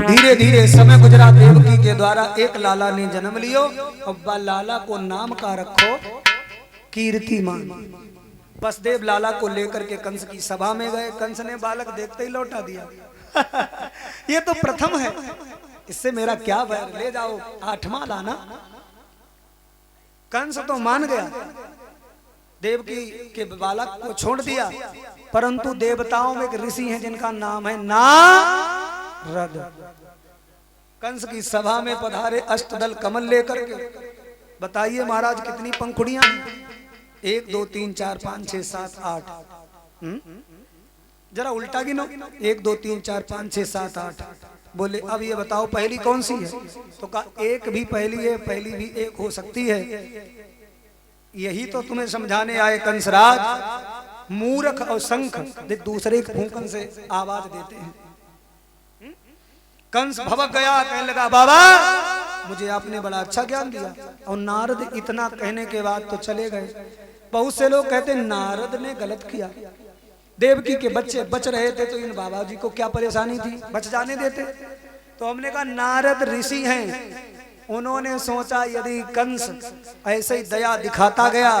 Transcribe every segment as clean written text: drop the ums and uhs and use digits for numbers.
धीरे धीरे समय गुजरा। देवकी के द्वारा एक लाला ने जन्म लियो और लाला को नाम का रखो कीर्तिमान। वसुदेव लाला को लेकर के कंस की सभा में गए। कंस ने बालक देखते ही लौटा दिया। ये तो प्रथम है, इससे मेरा क्या बैर, ले जाओ आठवां लाना। कंस तो मान गया, देवकी के बालक को छोड़ दिया। परंतु देवताओं में एक ऋषि हैं जिनका नाम है नारद। कंस की सभा में पधारे अष्टदल कमल लेकर के। बताइए महाराज कितनी पंखुड़ियां हैं? 1 2 3 4 5 6 7 8। जरा उल्टा गिनो। 1 2 3 4 5 6 7 8। बोले अब ये बताओ पहली कौन सी है? तो कहा एक भी पहली है, पहली भी एक हो सकती है। यही तो तुम्हें समझाने आए कंसराज। मूर्ख और शंख दूसरे के फूंकन से आवाज देते हैं। कंस भवक गया, कहने लगा बाबा मुझे आपने बड़ा अच्छा ज्ञान दिया। और नारद इतना कहने के बाद तो चले गए। बहुत से लोग कहते नारद ने गलत किया। देवकी के बच्चे बच रहे थे तो इन बाबा जी को क्या परेशानी थी, बच जाने देते। तो हमने कहा नारद ऋषि हैं, उन्होंने सोचा यदि कंस ऐसे ही दया दिखाता गया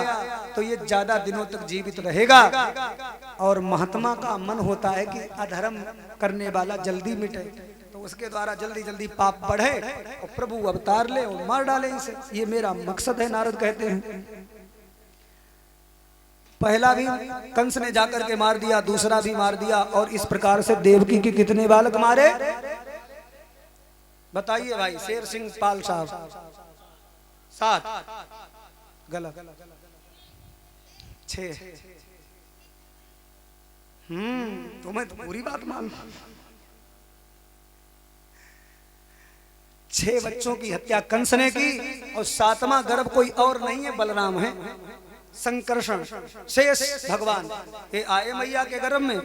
तो ये ज्यादा दिनों तक जीवित रहेगा। और महात्मा का मन होता है कि अधर्म करने वाला जल्दी मिटे, तो उसके द्वारा जल्दी जल्दी पाप बढ़े और प्रभु अवतार ले और मार डाले इसे। ये मेरा मकसद है, नारद कहते हैं। पहला भी कंस ने जाकर के मार दिया, दूसरा भी मार दिया। और इस प्रकार से देवकी के कितने बालक मारे बताइए भाई? शेर सिंह पाल साहब 7, गलत 6। तुम्हें तो पूरी बात मालूम। 6 बच्चों की हत्या कंस ने की। और 7वां गर्भ कोई और नहीं है, बलराम है। संकर्षण शेष भगवान ये आए मैया के गर्भ में।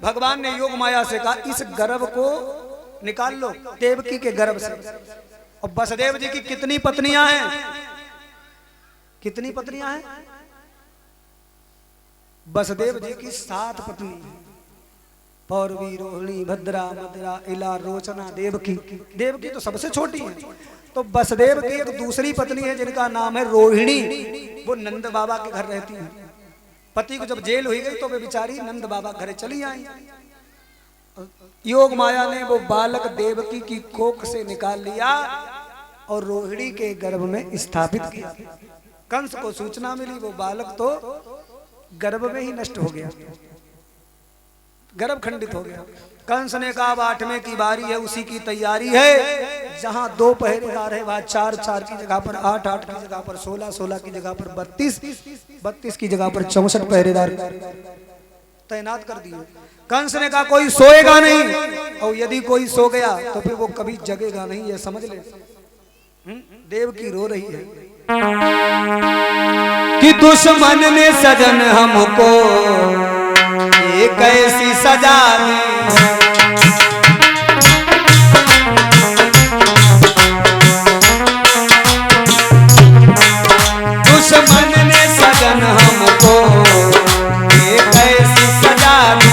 भगवान ने योग माया से कहा इस गर्भ को निकाल लो देवकी के गर्भ से। और वसुदेव जी की कितनी पत्नियां हैं? कितनी पत्नियां हैं? वसुदेव जी की 7 पत्नी हैं। पौरवी, रोहिणी, भद्रा, मदरा, इला, रोचना, देवकी। देवकी तो सबसे छोटी है। तो वसुदेव की एक दूसरी पत्नी है जिनका नाम है रोहिणी। वो नंद बाबा के घर रहती है। पति को जब जेल हुई गई तो वे बेचारी नंद बाबा घर चली आई। योग माया ने वो बालक देवकी की कोख से निकाल लिया और रोहिणी के गर्भ में स्थापित किया। कंस को सूचना मिली, वो बालक तो गर्भ में ही नष्ट हो गया, गर्भ खंडित हो गया। कंस ने कहा 8वें की बारी है, उसी की तैयारी है। जहां 2 पहरेदार है वहां 4 4 की जगह पर 8 8 की जगह पर 16 16 की जगह पर 32 32 की जगह पर 64 पहरेदार तैनात कर दिए। कंस ने कहा कोई सोएगा नहीं, और यदि कोई सो गया तो फिर वो कभी जगेगा नहीं, ये समझ ले। देवकी रो रही है कि दुश्मन ने सजन हमको ये कैसी सजा दी। दुश्मन ने सजन हमको ये कैसी सजा दी।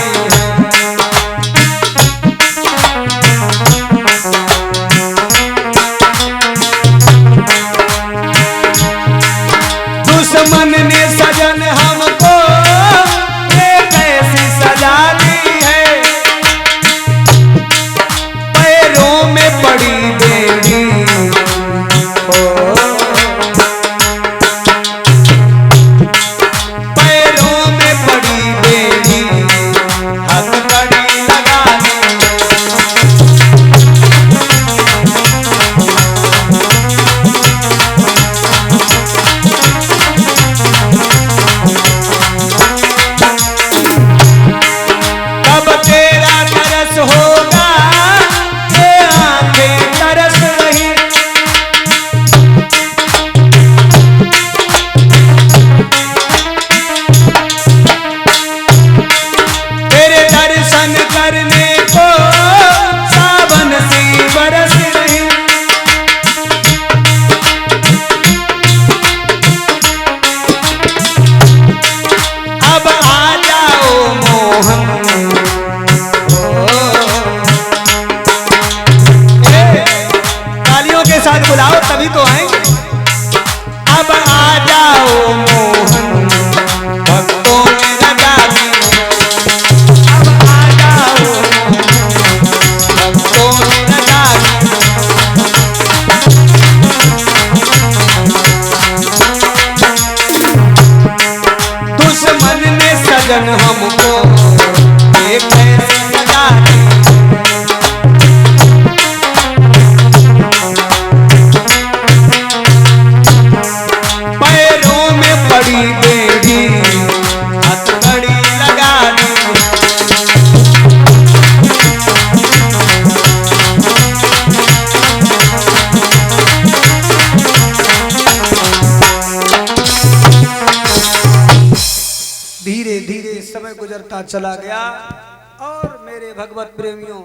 दुश्मन ने सजन हमको ये कैसी सजा दी है। घंटा चला गया और मेरे भगवत प्रेमियों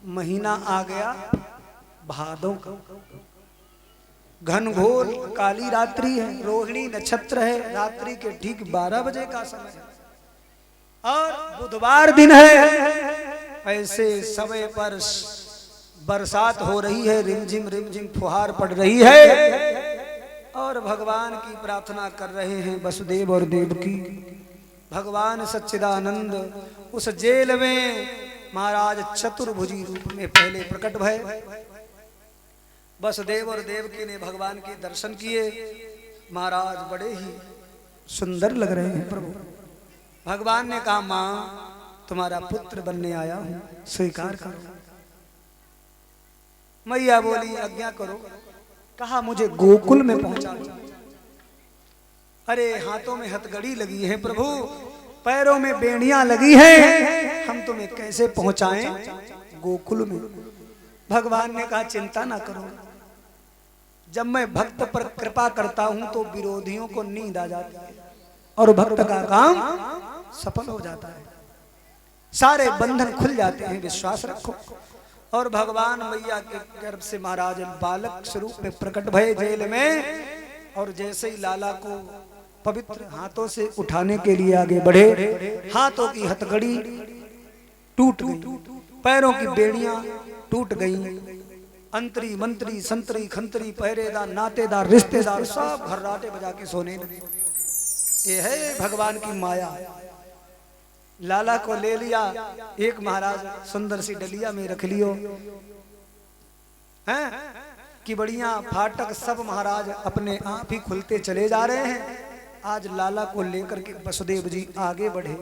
महीना आ गया भादों का। घनघोर काली रात्रि है, रोहिणी नक्षत्र है, रात्रि के ठीक 12 बजे का समय है और बुधवार दिन है। ऐसे समय पर बरसात हो रही है, रिमझिम फुहार पड़ रही है और भगवान की प्रार्थना कर रहे हैं वसुदेव और देवकी। भगवान सच्चिदानंद उस जेल में महाराज चतुर्भुजी रूप में पहले प्रकट भय। वसुदेव और देवकी ने भगवान के दर्शन किए। महाराज बड़े ही सुंदर लग रहे हैं प्रभु। भगवान ने कहा, मां तुम्हारा पुत्र बनने आया हूं, स्वीकार करो। मैया बोली, आज्ञा करो। कहा, मुझे गोकुल में पहुंचा दो। अरे हाथों में हथकड़ी लगी है प्रभु, पैरों में बेड़ियां लगी हैं, हम तुम्हें कैसे पहुंचाएं गोकुल में। भगवान ने कहा, चिंता ना करो, जब मैं भक्त पर कृपा करता हूं तो विरोधियों को नींद आ जाती है और भक्त का काम सफल हो जाता है, सारे बंधन खुल जाते हैं, विश्वास रखो। और भगवान मैया के गर्भ से महाराज बालक स्वरूप में प्रकट भये जेल में। और जैसे ही लाला को पवित्र हाथों से उठाने के लिए आगे बढ़े, हाथों की हथकड़ी टूट गई, पैरों की बेड़ियां टूट गई, अंतरी मंत्री संतरी खंतरी पहरेदार नातेदार रिश्तेदार सब घर्राटे बजा के सोने लगे। ये है भगवान की माया। लाला को ले लिया, एक महाराज सुंदर सी डलिया में रख लियो हैं कि बढ़िया फाटक सब महाराज अपने आप ही खुलते चले जा रहे हैं। आज लाला को लेकर के वसुदेव जी आगे बढ़े।